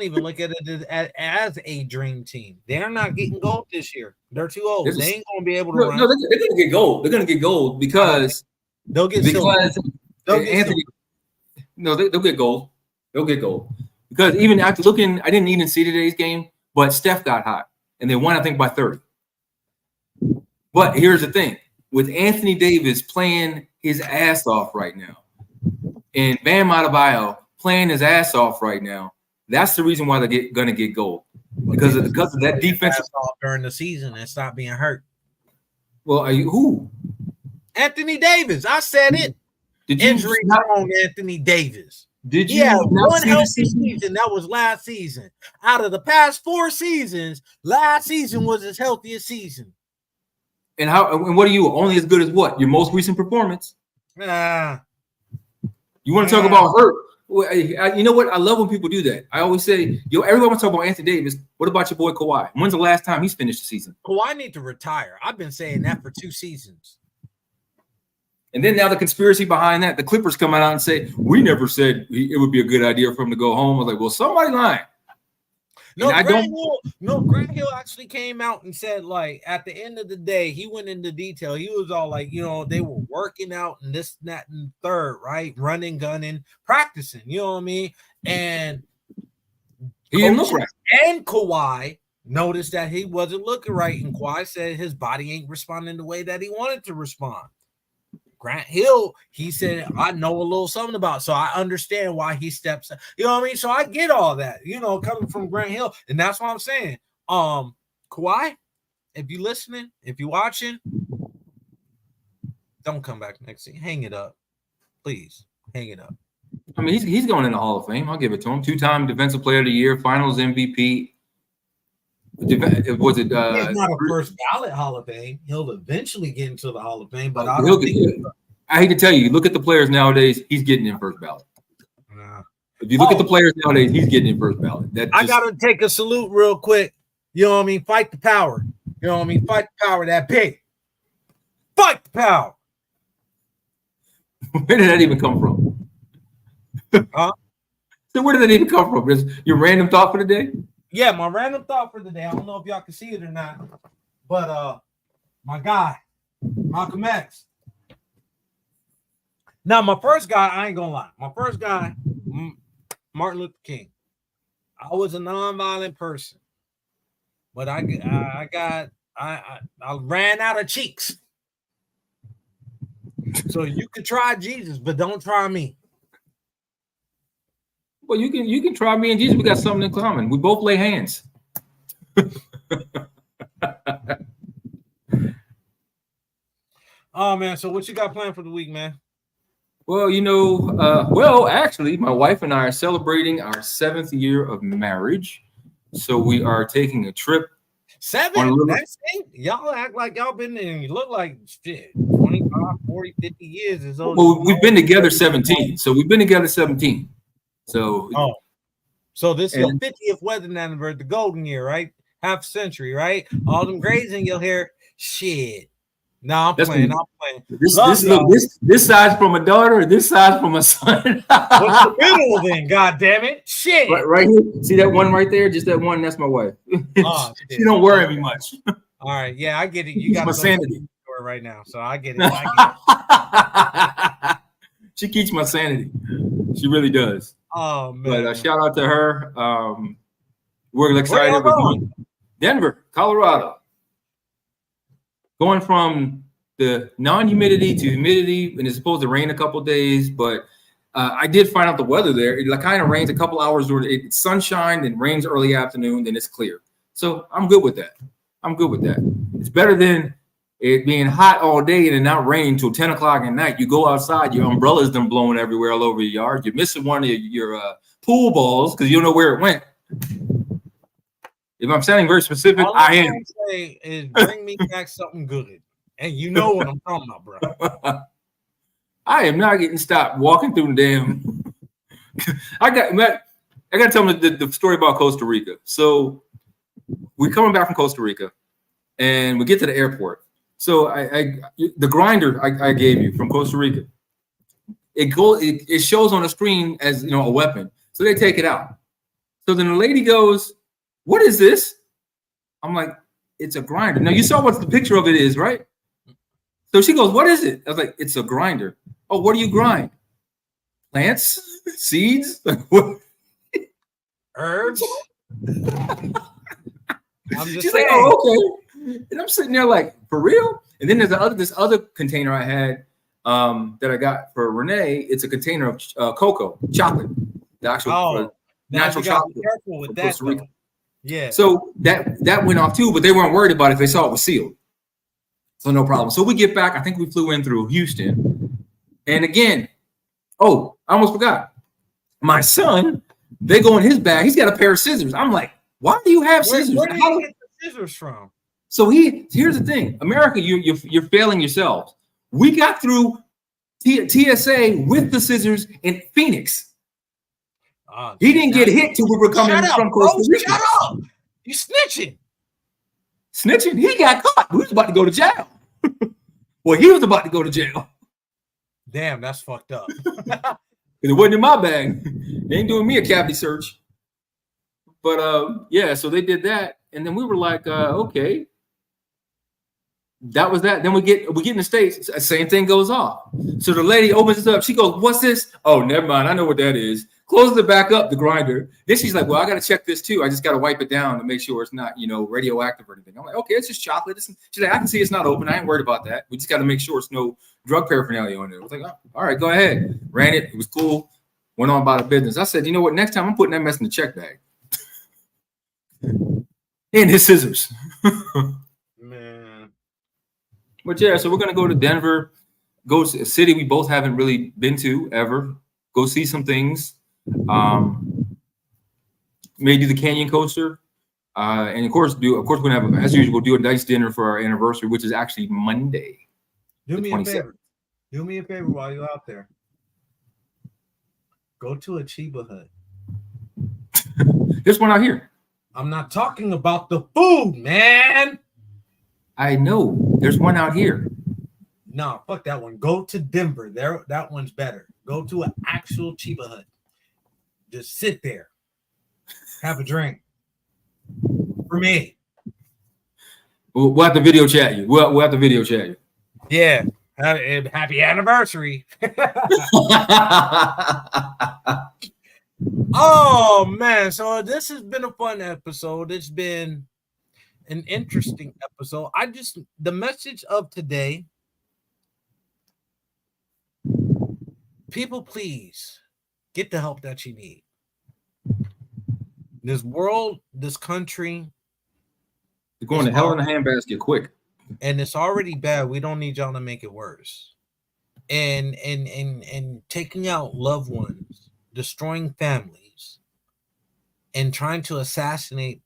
B: even look at it as a dream team. They're not getting gold this year. They're too old. They ain't gonna be able to run.
C: No, they're gonna get gold. They're gonna get gold because
B: they'll get silver.
C: They'll get gold. They'll get gold because even after looking, I didn't even see today's game, but Steph got hot and they won, I think, by 30. But here's the thing: with Anthony Davis playing his ass off right now, and Bam Adebayo playing his ass off right now, that's the reason why they're going to get gold because of that defense
B: during the season and stop being hurt.
C: Well, who?
B: Anthony Davis. I said it. Injury prone Anthony Davis.
C: Did you?
B: Yeah, one healthy season. That was last season. Out of the past 4 seasons, last season was his healthiest season.
C: And what are you? Only as good as what? Your most recent performance? You want to talk about hurt? Well, you know what? I love when people do that. I always say, everyone wants to talk about Anthony Davis. What about your boy Kawhi? When's the last time he's finished the season?
B: Kawhi needs to retire. I've been saying that for 2 seasons.
C: And then now the conspiracy behind that, the Clippers come out and say, we never said it would be a good idea for him to go home. I was like, well, somebody lying.
B: Grant Hill actually came out and said, like, at the end of the day, he went into detail. He was all like, they were working out and this, that, and third, right? Running, gunning, practicing, you know what I mean? And
C: he didn't look right.
B: And Kawhi noticed that he wasn't looking right. And Kawhi said his body ain't responding the way that he wanted to respond. Grant Hill, he said, I know a little something about it, so I understand why he steps up. You know what I mean? So I get all that, coming from Grant Hill. And that's what I'm saying. Kawhi, if you listening, if you watching, don't come back next season. Hang it up. Please, hang it up.
C: I mean, he's going in the Hall of Fame. I'll give it to him. 2-time Defensive Player of the Year, Finals MVP.
B: He's not a first ballot Hall of Fame. He'll eventually get into the Hall of Fame, but I
C: hate to tell you, look at the players nowadays. He's getting in first ballot. If you look at the players nowadays, he's getting in first ballot.
B: I gotta take a salute real quick. You know what I mean? Fight the power. You know what I mean? Fight the power that big. Fight the power.
C: Where did that even come from?
B: Huh?
C: So where did that even come from? Is your random thought for the day?
B: Yeah, my random thought for the day. I don't know if y'all can see it or not, but my guy, Malcolm X. Now, my first guy, I ain't gonna lie. My first guy, Martin Luther King. I was a nonviolent person, but I ran out of cheeks. So you could try Jesus, but don't try me.
C: Well, you can try me and Jesus. We got something in common. We both lay hands.
B: Oh man, so what you got planned for the week, man?
C: Well, actually, my wife and I are celebrating our 7th year of marriage. So we are taking a trip.
B: 7? That's it? Y'all act like y'all been in, you look like shit, 25, 40, 50 years is old.
C: Well, we've been together 17. So we've been together 17.
B: So this is your 50th wedding anniversary, the golden year, right? Half century, right? All them grays in your hair. Shit. No, I'm playing.
C: This side's from a daughter, or this side's from a son.
B: What's the middle then? God damn it! Shit.
C: Right here. See that one right there? Just that one. That's my wife. She don't worry me much.
B: All right. Yeah, I get it. You got
C: my sanity
B: right now, so I get it.
C: She keeps my sanity. She really does.
B: Oh man!
C: But shout out to her. We're excited. We're going Denver, Colorado. Going from the non-humidity to humidity, and it's supposed to rain a couple days, but I did find out the weather there. It kind of rains a couple hours during it's sunshine, then rains early afternoon, then it's clear. So I'm good with that. It's better than it being hot all day and then not raining till 10 o'clock at night. You go outside, your umbrellas done blowing everywhere all over your yard. You're missing one of your pool balls because you don't know where it went. If I'm sounding very specific, I am.
B: Say is bring me back something good, and you know what I'm talking about, bro.
C: I am not getting stopped walking through the damn. I got to tell them the story about Costa Rica. So we're coming back from Costa Rica, and we get to the airport. So the grinder I gave you from Costa Rica, it shows on the screen as a weapon. So they take it out. So then the lady goes, "What is this?" I'm like, "It's a grinder." Now you saw what the picture of it is, right? So she goes, "What is it?" I was like, "It's a grinder." "Oh, what do you grind?" "Plants, seeds, like what?"
B: "Herbs."
C: She's saying, like, "Oh, okay." And I'm sitting there like, "For real?" And then there's this other container I had that I got for Renee. It's a container of cocoa, chocolate, the actual natural chocolate.
B: Be careful with that, Costa Rica. Yeah.
C: So that went off too, but they weren't worried about it if they saw it was sealed. So no problem. So we get back. I think we flew in through Houston. And again, I almost forgot. My son, they go in his bag. He's got a pair of scissors. I'm like, why do you have scissors?
B: Where did you get the scissors from?
C: So here's the thing. America, you're failing yourselves. We got through TSA with the scissors in Phoenix. He didn't get hit till we were coming from Costa Rica.
B: Shut up! You snitching.
C: Snitching? He got caught. We was about to go to jail. Well, he was about to go to jail.
B: Damn, that's fucked up.
C: It wasn't in my bag. They ain't doing me a cavity search. But yeah, so they did that, and then we were like, okay. That was that. Then we get in the States. Same thing goes off. So the lady opens it up. She goes, "What's this?" "Oh, never mind. I know what that is." Closes it back up, the grinder. Then she's like, "Well, I got to check this too. I just got to wipe it down to make sure it's not, radioactive or anything." I'm like, "Okay, it's just chocolate." She's like, "I can see it's not open. I ain't worried about that. We just got to make sure it's no drug paraphernalia on it." I was like, "Oh, all right, go ahead." Ran it. It was cool. Went on about the business. I said, "You know what? Next time I'm putting that mess in the check bag." And his scissors.
B: Man.
C: But yeah, so we're going to go to Denver, go to a city we both haven't really been to ever, go see some things. Maybe the Canyon Coaster. And of course, we're going to have, as usual, do a nice dinner for our anniversary, which is actually Monday.
B: Do me a favor. Do me a favor while you're out there. Go to a Chiba Hut.
C: There's one out here.
B: I'm not talking about the food, man.
C: I know. There's one out here.
B: No, fuck that one. Go to Denver. That one's better. Go to an actual Chiba Hut. Just sit there. Have a drink. For me.
C: We'll have to video chat you. We'll have to video chat you.
B: Yeah. Happy anniversary. Oh, man. So this has been a fun episode. It's been an interesting episode. The message of today people, please get the help that you need. This world, this country,
C: You're going to hell in a handbasket quick.
B: and it's already bad. We don't need y'all to make it worse. And taking out loved ones, destroying families, and trying to assassinate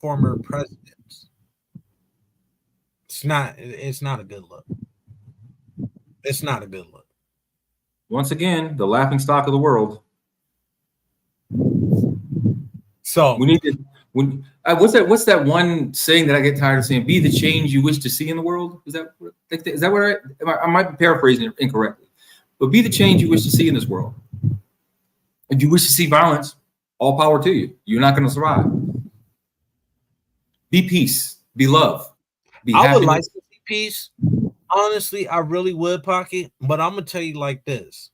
B: former presidents. It's not a good look. It's not a good look.
C: Once again, the laughing stock of the world.
B: So
C: we need to. What's that one saying that I get tired of saying? Be the change you wish to see in the world. Is that what I might be paraphrasing it incorrectly? But be the change you wish to see in this world. If you wish to see violence, all power to you. You're not going to survive. Be peace. Be love. Be happiness.
B: I would like to see peace. Honestly, I really would, Pocket. But I'm gonna tell you like this: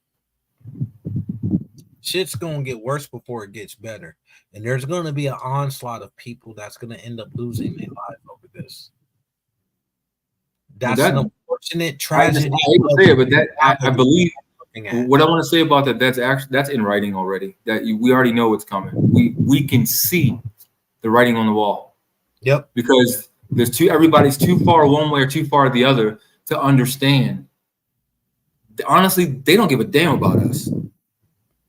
B: shit's gonna get worse before it gets better, and there's gonna be an onslaught of people that's gonna end up losing their lives over this. That's an unfortunate tragedy.
C: I believe what I want to say about that. That's in writing already. We already know it's coming. We can see the writing on the wall.
B: Yep.
C: Because everybody's too far one way or too far the other to understand. Honestly, they don't give a damn about us.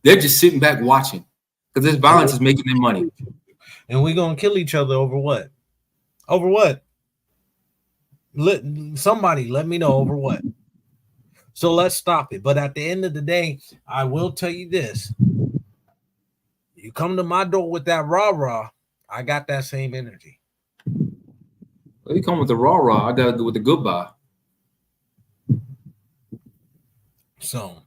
C: They're just sitting back watching because this violence is making them money.
B: And we're gonna kill each other over what? Over what? Somebody let me know over what. So let's stop it. But at the end of the day, I will tell you this: you come to my door with that rah-rah, I got that same energy.
C: Well, you come with the rah-rah, I gotta do with the goodbye.
B: So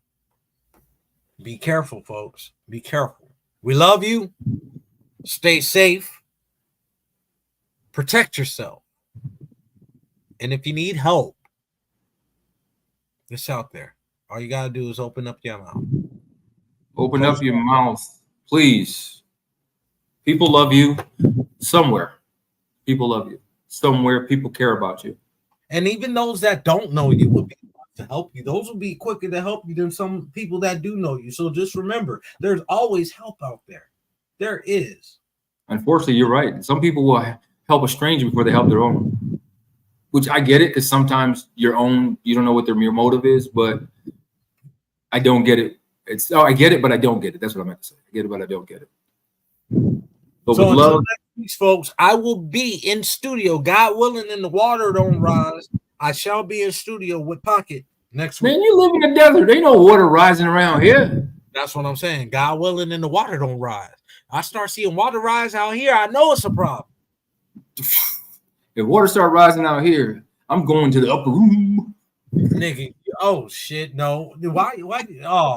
B: be careful, folks. Be careful. We love you. Stay safe. Protect yourself. And if you need help, it's out there. All you gotta do is open up your mouth.
C: Open up your mouth, please. People love you somewhere. People love you somewhere. People care about you.
B: And even those that don't know you will be to help you. Those will be quicker to help you than some people that do know you. So just remember, there's always help out there. There is.
C: Unfortunately, you're right. Some people will help a stranger before they help their own. Which I get it, because sometimes you don't know what your motive is, but I don't get it. I get it, but I don't get it. That's what I meant to say. I get it, but I don't get it. But so with love,
B: next week, folks, I will be in studio, God willing, and the water don't rise. I shall be in studio with Pocket next week.
C: Man, you live in the desert. Ain't no water rising around here.
B: That's what I'm saying. God willing, and the water don't rise. I start seeing water rise out here. I know it's a problem.
C: If water start rising out here, I'm going to the upper room.
B: Nigga, oh shit, no. Why? Oh.